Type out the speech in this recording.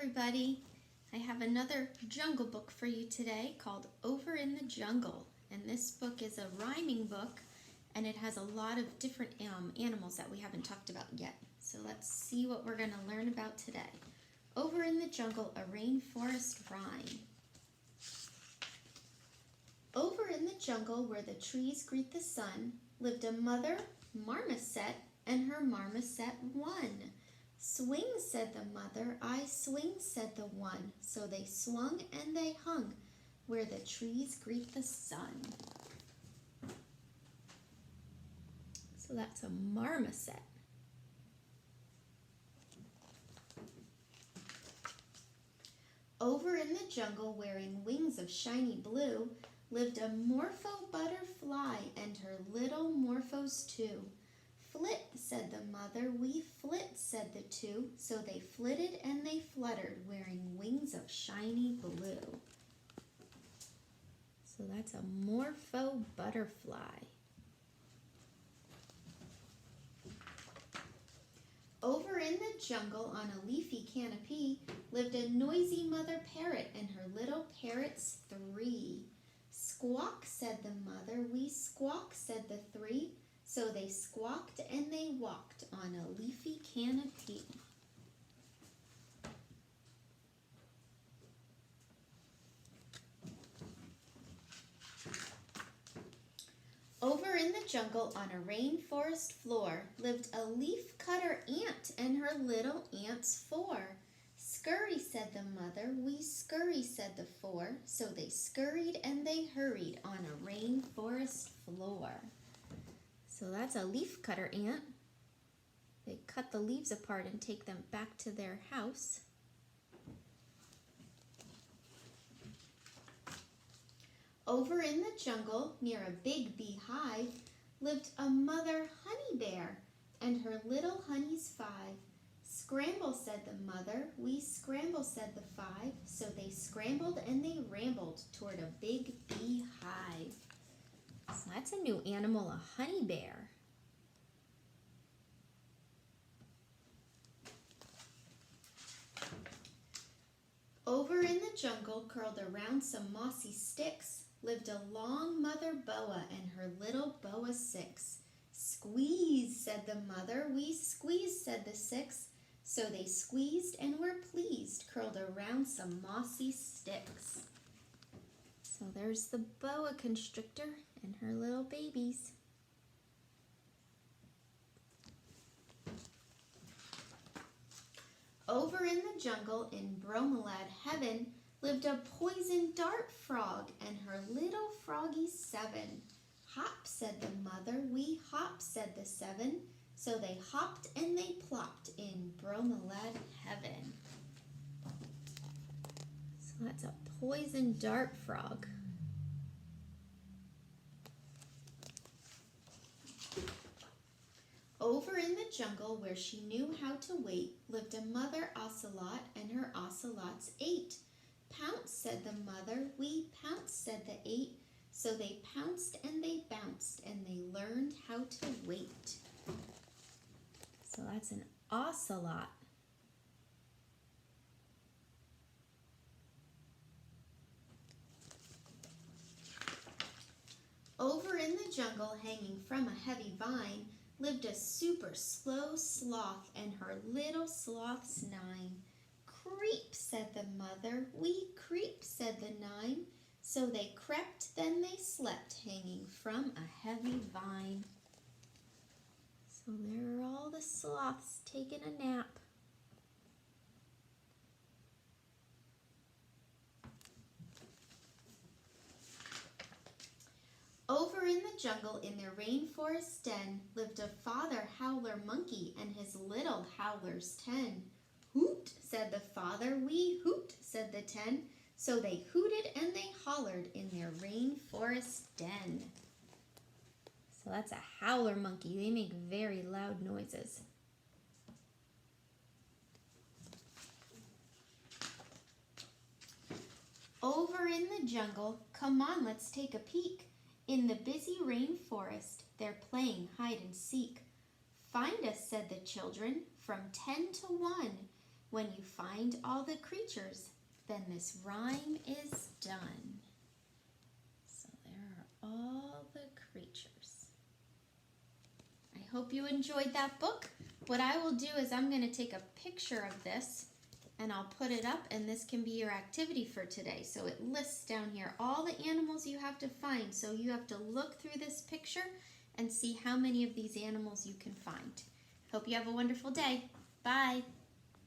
everybody. I have another jungle book for you today called Over in the Jungle. And this book is a rhyming book and it has a lot of different animals that we haven't talked about yet. So let's see what we're going to learn about today. Over in the Jungle, a Rainforest Rhyme. Over in the jungle where the trees greet the sun lived a mother marmoset and her marmoset one. Swing, said the mother, I swing, said the one. So they swung and they hung where the trees greet the sun. So that's a marmoset. Over in the jungle, wearing wings of shiny blue, lived a morpho butterfly and her little morphos too. Flit, said the mother, we flit, said the two. So they flitted and they fluttered, wearing wings of shiny blue. So that's a morpho butterfly. Over in the jungle on a leafy canopy lived a noisy mother parrot and her little parrots three. Squawk, said the mother, we squawk, said the three. So they squawked and they walked on a leafy canopy. Over in the jungle on a rainforest floor lived a leaf cutter ant and her little ants four. Scurry, said the mother, we scurry, said the four. So they scurried and they hurried on a rainforest floor. So that's a leaf cutter ant. They cut the leaves apart and take them back to their house. Over in the jungle, near a big beehive, lived a mother honey bear and her little honeys five. Scramble, said the mother, we scramble, said the five. So they scrambled and they rambled toward a big beehive. So that's a new animal, a honey bear. Over in the jungle, curled around some mossy sticks, lived a long mother boa and her little boa six. Squeeze, said the mother, we squeeze, said the six. So they squeezed and were pleased, curled around some mossy sticks. So there's the boa constrictor and her little babies. Over in the jungle in bromelad heaven lived a poison dart frog and her little froggies seven. Hop, said the mother, we hop, said the seven. So they hopped and they plopped in bromelad heaven. So that's a poison dart frog. Over in the jungle where she knew how to wait lived a mother ocelot and her ocelots eight. Pounce, said the mother, we pounce, said the eight. So they pounced and they bounced and they learned how to wait. So that's an ocelot. Over in the jungle, hanging from a heavy vine, lived a super slow sloth and her little sloths nine. Creep, said the mother, we creep, said the nine. So they crept, then they slept, hanging from a heavy vine. So there are all the sloths taking a nap. Over in the jungle in their rainforest den lived a father howler monkey and his little howlers 10. Hoot, said the father, we hoot, said the 10. So they hooted and they hollered in their rainforest den. So that's a howler monkey. They make very loud noises. Over in the jungle, come on, let's take a peek. In the busy rainforest, they're playing hide and seek. Find us, said the children, from 10 to 1. When you find all the creatures, then this rhyme is done. So there are all the creatures. I hope you enjoyed that book. What I will do is I'm going to take a picture of this and I'll put it up, and this can be your activity for today. So it lists down here all the animals you have to find. So you have to look through this picture and see how many of these animals you can find. Hope you have a wonderful day. Bye.